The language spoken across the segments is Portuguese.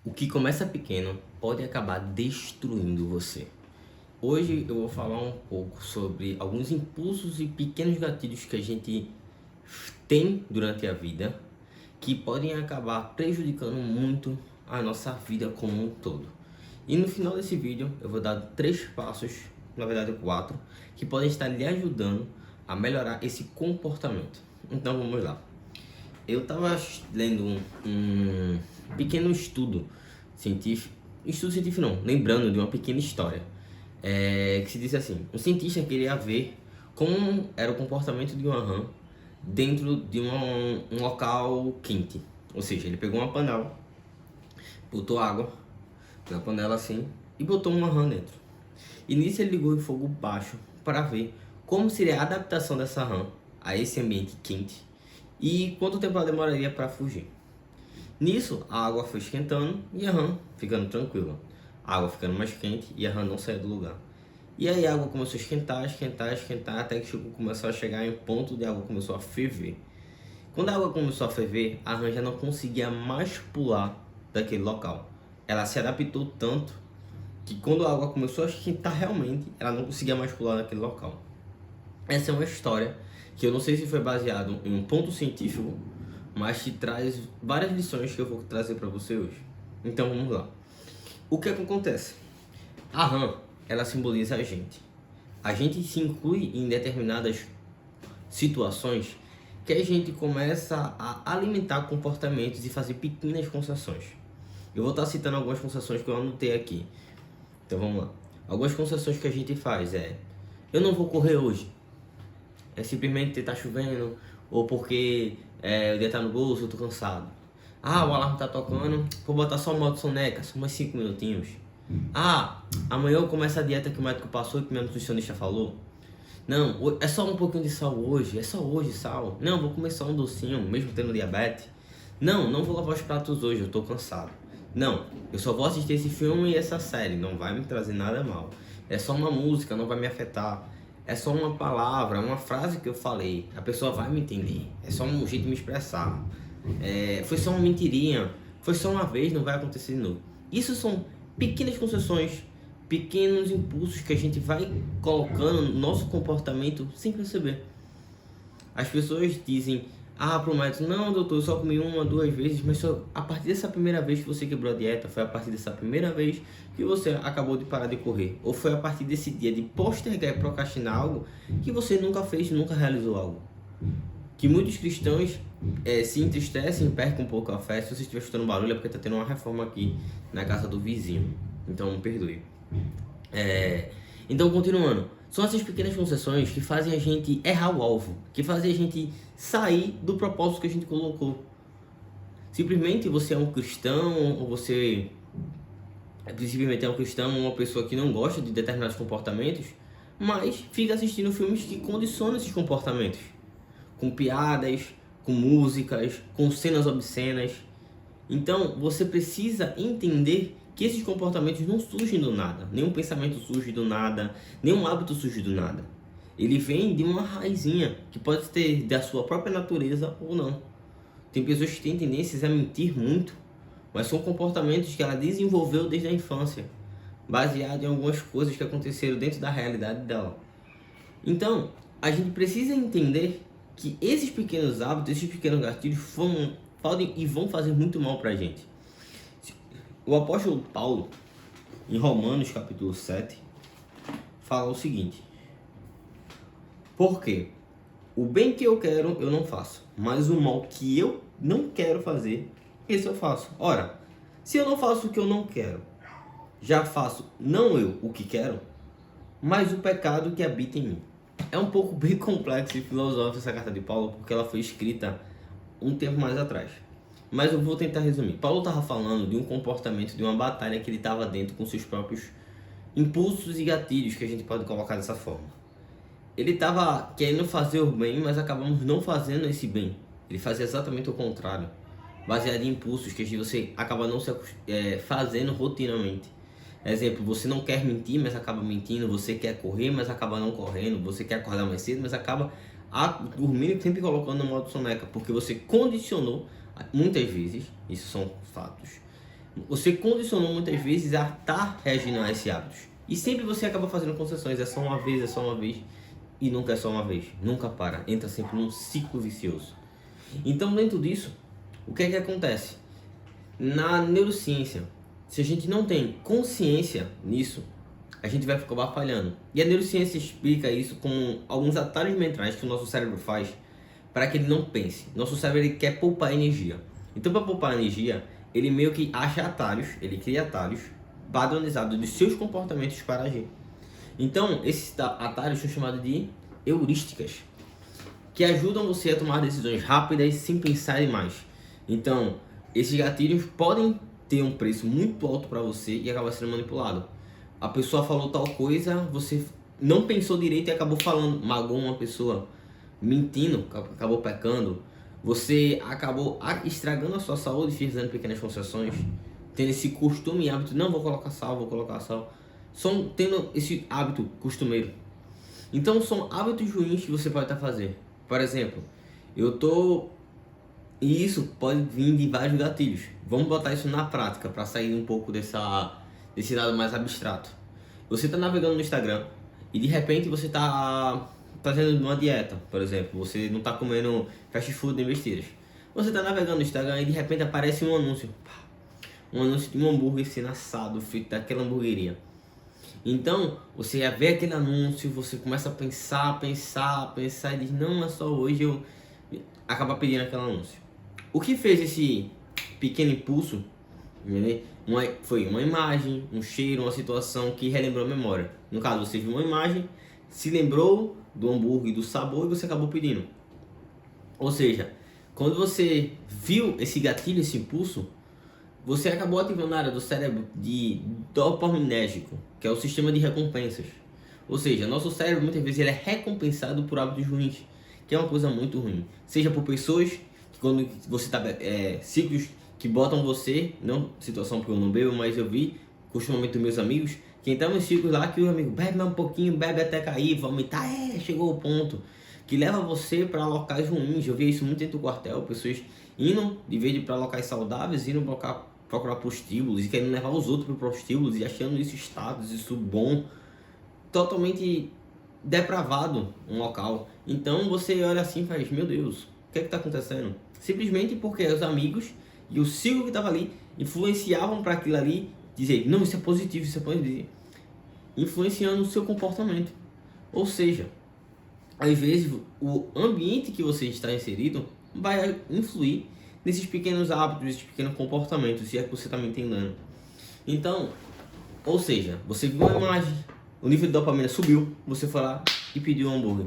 O que começa pequeno pode acabar destruindo você. Hoje eu vou falar um pouco sobre alguns impulsos e pequenos gatilhos que a gente tem durante a vida que podem acabar prejudicando muito a nossa vida como um todo. E no final desse vídeo eu vou dar 3 passos, na verdade 4, que podem estar lhe ajudando a melhorar esse comportamento. Então vamos lá. Eu estava lendo um pequeno estudo científico não, lembrando de uma pequena história, que se diz assim: um cientista queria ver como era o comportamento de uma rã dentro de um local quente. Ou seja, ele pegou uma panela, botou água na panela assim e botou uma rã dentro. E nisso ele ligou em fogo baixo para ver como seria a adaptação dessa rã a esse ambiente quente e quanto tempo ela demoraria para fugir. Nisso, a água foi esquentando e a rã ficando tranquila. A água ficando mais quente e a rã não saía do lugar. E aí a água começou a esquentar, até que começou a chegar em um ponto de a água começou a ferver. Quando a água começou a ferver, a rã já não conseguia mais pular daquele local. Ela se adaptou tanto que quando a água começou a esquentar realmente, ela não conseguia mais pular daquele local. Essa é uma história que eu não sei se foi baseado em um ponto científico, mas te traz várias lições que eu vou trazer para você hoje. Então vamos lá. O que é que acontece? A rã, ela simboliza a gente. A gente se inclui em determinadas situações que a gente começa a alimentar comportamentos e fazer pequenas concessões. Eu vou estar citando algumas concessões que eu anotei aqui. Então vamos lá. Algumas concessões que a gente faz eu não vou correr hoje. É simplesmente tá chovendo, ou porque o dia tá no bolso, eu tô cansado. Ah, o alarme tá tocando, vou botar só o modo soneca, só mais 5 minutinhos. Ah, amanhã eu começo a dieta que o médico passou e que minha nutricionista falou. Não, é só um pouquinho de sal hoje, é só hoje sal. Não, vou comer só um docinho, mesmo tendo diabetes. Não, não vou lavar os pratos hoje, eu tô cansado. Não, eu só vou assistir esse filme e essa série, não vai me trazer nada mal. É só uma música, não vai me afetar. É só uma palavra, uma frase que eu falei, a pessoa vai me entender. É só um jeito de me expressar. Foi só uma mentirinha, foi só uma vez, não vai acontecer de novo. Isso são pequenas concessões, pequenos impulsos que a gente vai colocando no nosso comportamento sem perceber. As pessoas dizem, pro médico, não doutor, eu só comi 1 ou 2 vezes, mas só a partir dessa primeira vez que você quebrou a dieta, foi a partir dessa primeira vez que você acabou de parar de correr, ou foi a partir desse dia de postergar e procrastinar algo que você nunca fez, nunca realizou algo. Que muitos cristãos se entristecem, percam um pouco a fé. Se você estiver escutando barulho é porque está tendo uma reforma aqui na casa do vizinho, então me perdoe. Então, continuando, são essas pequenas concessões que fazem a gente errar o alvo, que fazem a gente sair do propósito que a gente colocou. Simplesmente você é um cristão, ou você possivelmente é um cristão, uma pessoa que não gosta de determinados comportamentos, mas fica assistindo filmes que condicionam esses comportamentos, com piadas, com músicas, com cenas obscenas. Então, você precisa entender que esses comportamentos não surgem do nada. Nenhum pensamento surge do nada, nenhum hábito surge do nada. Ele vem de uma raizinha, que pode ter da sua própria natureza ou não. Tem pessoas que têm tendências a mentir muito, mas são comportamentos que ela desenvolveu desde a infância, baseado em algumas coisas que aconteceram dentro da realidade dela. Então, a gente precisa entender que esses pequenos hábitos, esses pequenos gatilhos podem e vão fazer muito mal pra gente. O apóstolo Paulo, em Romanos capítulo 7, fala o seguinte: porque o bem que eu quero eu não faço, mas o mal que eu não quero fazer, esse eu faço. Ora, se eu não faço o que eu não quero, já faço não eu o que quero, mas o pecado que habita em mim. É um pouco bem complexo e filosófico essa carta de Paulo, porque ela foi escrita um tempo mais atrás. Mas eu vou tentar resumir. Paulo estava falando de um comportamento, de uma batalha que ele estava dentro com seus próprios impulsos e gatilhos, que a gente pode colocar dessa forma. Ele estava querendo fazer o bem, mas acabamos não fazendo esse bem. Ele fazia exatamente o contrário, baseado em impulsos que você acaba não se fazendo rotineiramente. Exemplo, você não quer mentir, mas acaba mentindo. Você quer correr, mas acaba não correndo. Você quer acordar mais cedo, mas acaba dormindo sempre colocando no modo soneca, porque você condicionou, muitas vezes, isso são fatos, Você condicionou muitas vezes a estar reagindo a esses hábitos. E sempre você acaba fazendo concessões, é só uma vez, é só uma vez. E nunca é só uma vez, nunca para. Entra sempre num ciclo vicioso. Então, dentro disso, o que é que acontece? Na neurociência, se a gente não tem consciência nisso, a gente vai acabar falhando. E a neurociência explica isso com alguns atalhos mentais que o nosso cérebro faz para que ele não pense. Nosso cérebro ele quer poupar energia. Então, para poupar energia, ele meio que acha atalhos, ele cria atalhos padronizados dos seus comportamentos para agir. Então, esses atalhos são chamados de heurísticas, que ajudam você a tomar decisões rápidas sem pensar demais. Então, esses gatilhos podem ter um preço muito alto para você e acabar sendo manipulado. A pessoa falou tal coisa, você não pensou direito e acabou falando, magoou uma pessoa, mentindo, acabou pecando. Você acabou estragando a sua saúde, fazendo pequenas concessões, tendo esse costume e hábito, não vou colocar sal, vou colocar sal. São tendo esse hábito costumeiro. Então são hábitos ruins que você pode estar fazendo. Por exemplo, e isso pode vir de vários gatilhos. Vamos botar isso na prática para sair um pouco desse lado mais abstrato. Você está navegando no Instagram e de repente você está fazendo uma dieta, por exemplo. Você não está comendo fast food nem besteiras. Você está navegando no Instagram e de repente aparece um anúncio. Um anúncio de um hambúrguer sendo assado, feito daquela hamburgueria. Então, você vê aquele anúncio, você começa a pensar e diz, não, é só hoje, eu acaba pedindo aquele anúncio. O que fez esse pequeno impulso, né? Foi uma imagem, um cheiro, uma situação que relembrou a memória. No caso, você viu uma imagem, se lembrou do hambúrguer, do sabor e você acabou pedindo. Ou seja, quando você viu esse gatilho, esse impulso, você acabou ativando a área do cérebro de dopaminérgico, que é o sistema de recompensas. Ou seja, nosso cérebro muitas vezes ele é recompensado por hábitos ruins, que é uma coisa muito ruim. Seja por pessoas que quando você está ciclos que botam você, não situação porque eu não bebo, mas eu vi costumamente dos meus amigos, que entravam em ciclos lá que o amigo bebe mais um pouquinho, bebe até cair, vomitar, chegou ao ponto. Que leva você para locais ruins. Eu vi isso muito dentro do quartel, pessoas indo, de vez de para locais saudáveis, indo procurar prostíbulos e querendo levar os outros para prostíbulos e achando isso status, isso bom, totalmente depravado um local. Então você olha assim e faz, meu Deus, o que é que está acontecendo? Simplesmente porque os amigos e o ciclo que estava ali influenciavam para aquilo ali, dizer, não, isso é positivo, isso é positivo, influenciando o seu comportamento. Ou seja, às vezes o ambiente que você está inserido vai influir nesses pequenos hábitos, nesses pequenos comportamentos, se é que você está me entendendo. Então, ou seja, você viu uma imagem, o nível de dopamina subiu, você foi lá e pediu um hambúrguer.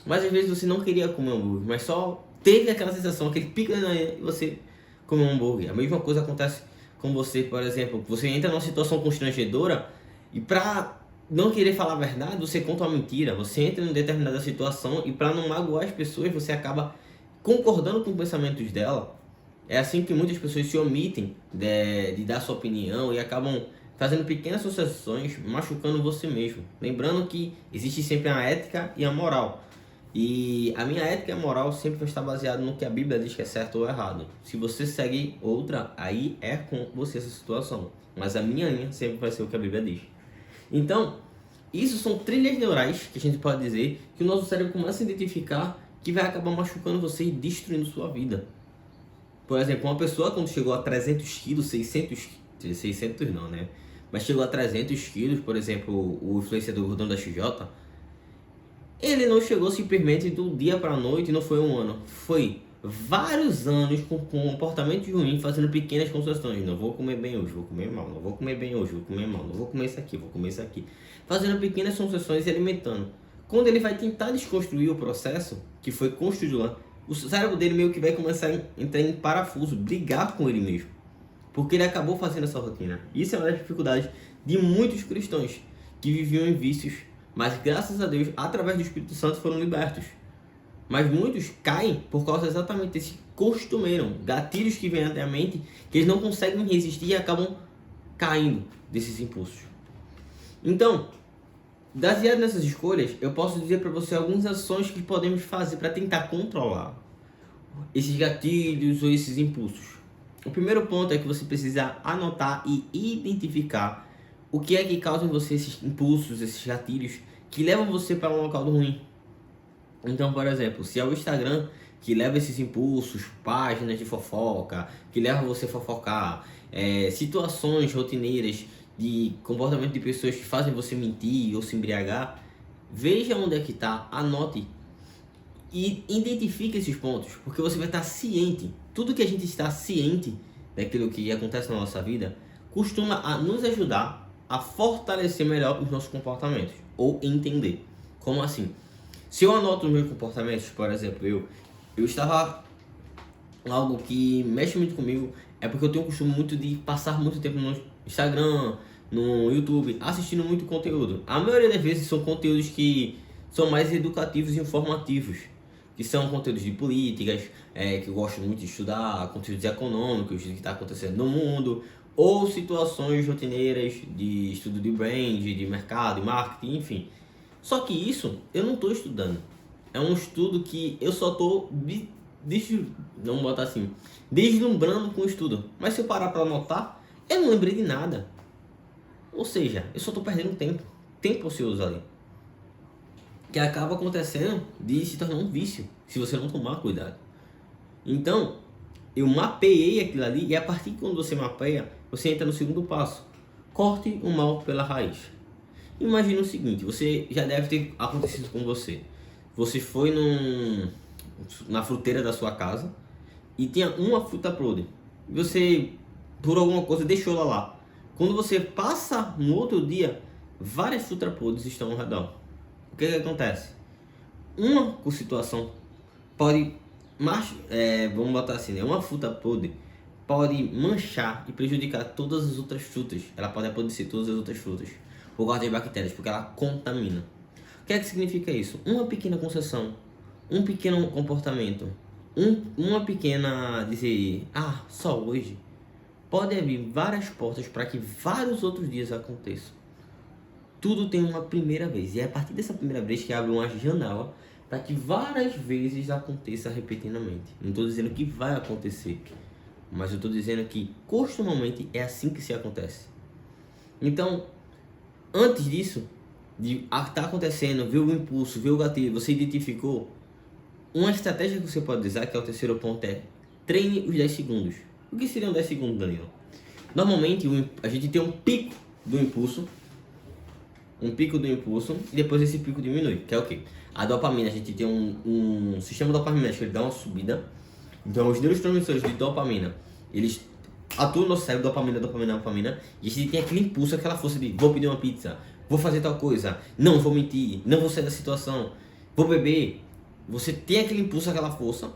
Mas às vezes você não queria comer um hambúrguer, mas só teve aquela sensação, aquele pico e você comeu um hambúrguer. A mesma coisa acontece com você, por exemplo, você entra numa situação constrangedora e para não querer falar a verdade, você conta uma mentira, você entra em determinada situação e para não magoar as pessoas, você acaba concordando com os pensamentos dela. É assim que muitas pessoas se omitem de dar sua opinião e acabam fazendo pequenas associações, machucando você mesmo. Lembrando que existe sempre a ética e a moral. E a minha ética e a moral sempre vai estar baseada no que a Bíblia diz que é certo ou errado. Se você segue outra, aí é com você essa situação. Mas a minha linha sempre vai ser o que a Bíblia diz. Então, isso são trilhas neurais que a gente pode dizer que o nosso cérebro começa a identificar que vai acabar machucando você e destruindo sua vida. Por exemplo, uma pessoa quando chegou a 300 quilos, 600 não, né? Mas chegou a 300 quilos, por exemplo, o influenciador Gordão da XJ, ele não chegou simplesmente do dia para a noite, não foi um ano. Foi vários anos com comportamento ruim, fazendo pequenas concessões. Não vou comer bem hoje, vou comer mal. Não vou comer bem hoje, vou comer mal. Não vou comer isso aqui, vou comer isso aqui. Fazendo pequenas concessões e alimentando. Quando ele vai tentar desconstruir o processo que foi construído lá, o cérebro dele meio que vai começar a entrar em parafuso, brigar com ele mesmo. Porque ele acabou fazendo essa rotina. Isso é uma das dificuldades de muitos cristãos que viviam em vícios, mas graças a Deus, através do Espírito Santo, foram libertos. Mas muitos caem por causa exatamente desse costumeiro, gatilhos que vêm até a mente, que eles não conseguem resistir e acabam caindo desses impulsos. Então, baseado nessas escolhas, eu posso dizer para você algumas ações que podemos fazer para tentar controlar esses gatilhos ou esses impulsos. O primeiro ponto é que você precisa anotar e identificar o que é que causa em você esses impulsos, esses gatilhos que levam você para um local do ruim. Então, por exemplo, se é o Instagram que leva esses impulsos, páginas de fofoca, que levam você a fofocar, situações rotineiras de comportamento de pessoas que fazem você mentir ou se embriagar, veja onde é que está, anote e identifique esses pontos, porque você vai estar ciente. Tudo que a gente está ciente daquilo que acontece na nossa vida costuma a nos ajudar a fortalecer melhor os nossos comportamentos ou entender. Como assim? Se eu anoto os meus comportamentos, por exemplo, eu estava algo que mexe muito comigo é porque eu tenho o costume muito de passar muito tempo no Instagram, no YouTube, assistindo muito conteúdo. A maioria das vezes são conteúdos que são mais educativos e informativos, que são conteúdos de políticas, que eu gosto muito de estudar, conteúdos econômicos, do que está acontecendo no mundo, ou situações rotineiras de estudo de brand, de mercado, de marketing, enfim. Só que isso eu não estou estudando. É um estudo que eu só estou não botar assim, deslumbrando com o estudo. Mas se eu parar para anotar, eu não lembrei de nada. Ou seja, eu só estou perdendo tempo. Tempo ocioso ali. Que acaba acontecendo de se tornar um vício, se você não tomar cuidado. Então, eu mapeei aquilo ali e a partir de quando você mapeia, você entra no segundo passo. Corte o mal pela raiz. Imagina o seguinte, você já deve ter acontecido com você. Você foi na fruteira da sua casa e tinha uma fruta podre. Você, por alguma coisa, deixou ela lá. Quando você passa no outro dia, várias frutas podres estão ao redor. O que acontece? Uma situação pode, vamos botar assim, né? Uma fruta podre pode manchar e prejudicar todas as outras frutas. Ela pode apodrecer todas as outras frutas por causa de bactérias, porque ela contamina. O que é que significa isso? Uma pequena concessão, um pequeno comportamento, uma pequena dizer, só hoje, pode abrir várias portas para que vários outros dias aconteçam. Tudo tem uma primeira vez, e é a partir dessa primeira vez que abre uma janela para que várias vezes aconteça repetidamente. Não estou dizendo que vai acontecer, mas eu estou dizendo que costumamente é assim que se acontece. Então, antes disso, de estar acontecendo, ver o impulso, ver o gatilho, você identificou, uma estratégia que você pode usar, que é o terceiro ponto, é treine os 10 segundos. O que seriam 10 segundos, Danilo? Normalmente a gente tem um pico do impulso, e depois esse pico diminui, que é o quê? A dopamina, a gente tem um sistema dopaminérgico, ele dá uma subida. Então os neurotransmissores de dopamina, eles atuam no cérebro, dopamina, e a gente tem aquele impulso, aquela força de vou pedir uma pizza, vou fazer tal coisa, não vou mentir, não vou sair da situação, vou beber. Você tem aquele impulso, aquela força.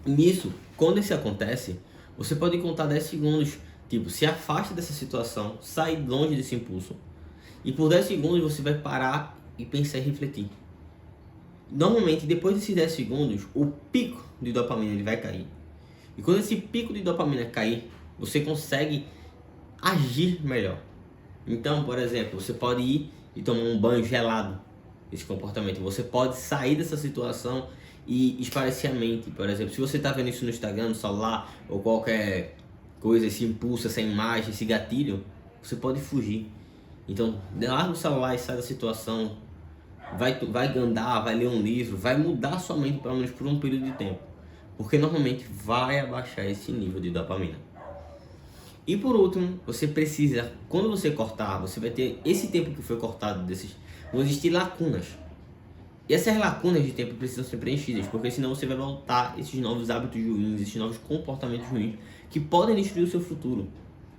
E nisso, quando isso acontece, você pode contar 10 segundos, tipo, se afasta dessa situação, sai longe desse impulso. E por 10 segundos você vai parar e pensar e refletir. Normalmente, depois desses 10 segundos, o pico de dopamina ele vai cair. E quando esse pico de dopamina cair, você consegue agir melhor. Então, por exemplo, você pode ir e tomar um banho gelado. Esse comportamento. Você pode sair dessa situação e espairecer a mente. Por exemplo, se você está vendo isso no Instagram, no celular, ou qualquer coisa, esse impulso, essa imagem, esse gatilho, você pode fugir. Então, larga o celular e sai da situação. Vai andar, vai ler um livro, vai mudar sua mente pelo menos por um período de tempo. Porque normalmente vai abaixar esse nível de dopamina. E por último, você precisa, quando você cortar, você vai ter esse tempo que foi cortado vão existir lacunas. E essas lacunas de tempo precisam ser preenchidas, porque senão você vai voltar esses novos hábitos ruins, esses novos comportamentos ruins, que podem destruir o seu futuro.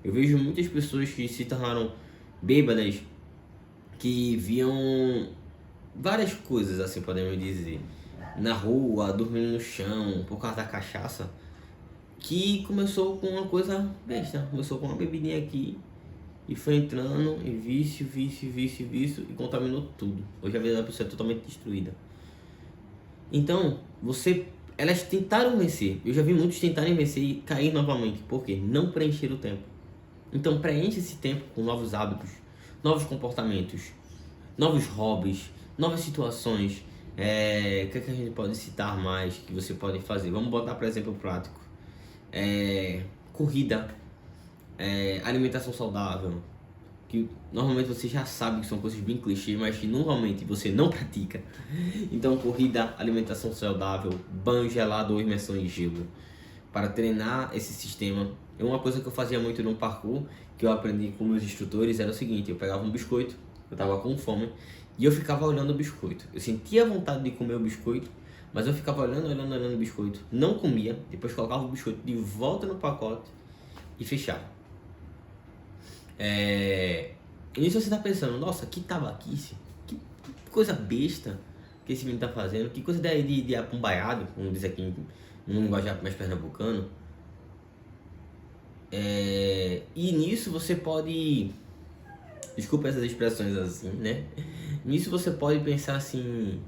Eu vejo muitas pessoas que se tornaram bêbadas, que viam várias coisas, assim podemos dizer, na rua, dormindo no chão, por causa da cachaça, que começou com uma coisa besta, começou com uma bebidinha aqui, e foi entrando em vício, e contaminou tudo. Hoje a vida da pessoa é totalmente destruída. Então, elas tentaram vencer. Eu já vi muitos tentarem vencer e cair novamente. Por quê? Não preencher o tempo. Então, preenche esse tempo com novos hábitos, novos comportamentos, novos hobbies, novas situações. O que é que a gente pode citar mais que você pode fazer? Vamos botar, por exemplo, prático. corrida, alimentação saudável, que normalmente você já sabe que são coisas bem clichê, mas que normalmente você não pratica. Então, corrida, alimentação saudável, banho gelado ou imersão em gelo, para treinar esse sistema. Uma coisa que eu fazia muito no parkour, que eu aprendi com meus instrutores, era o seguinte: eu pegava um biscoito, eu tava com fome, e eu ficava olhando o biscoito. Eu sentia vontade de comer o biscoito, mas eu ficava olhando o biscoito, não comia, depois colocava o biscoito de volta no pacote e fechava. E nisso você tá pensando, nossa, que tabaquice, que coisa besta que esse menino tá fazendo, que coisa de apumbaiado, como diz aqui num linguajar mais pernambucano. E nisso você pode, desculpa essas expressões assim, né? Nisso você pode pensar assim,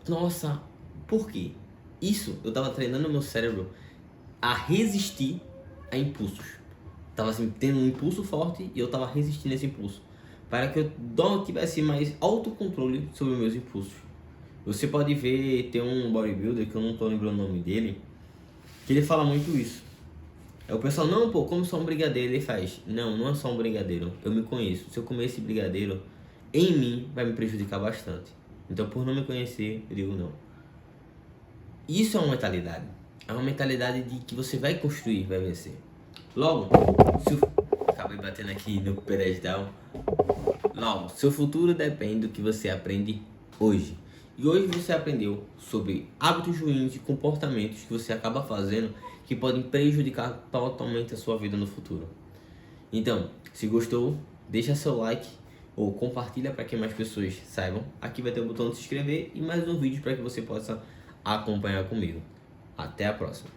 nossa, por quê? Isso, eu tava treinando meu cérebro a resistir a impulsos. Tava assim, tendo um impulso forte e eu tava resistindo a esse impulso, para que eu tivesse mais autocontrole sobre os meus impulsos. Você pode ver, tem um bodybuilder, que eu não tô lembrando o nome dele, que ele fala muito isso. O pessoal, não, pô, como só um brigadeiro, ele faz. Não, não é só um brigadeiro, eu me conheço. Se eu comer esse brigadeiro, em mim, vai me prejudicar bastante. Então, por não me conhecer, eu digo não. Isso é uma mentalidade. É uma mentalidade de que você vai construir, vai vencer. Logo, acabei batendo aqui no pedestal. Logo, seu futuro depende do que você aprende hoje. E hoje você aprendeu sobre hábitos ruins e comportamentos que você acaba fazendo que podem prejudicar totalmente a sua vida no futuro. Então, se gostou, deixa seu like ou compartilha para que mais pessoas saibam. Aqui vai ter o botão de se inscrever e mais um vídeo para que você possa acompanhar comigo. Até a próxima.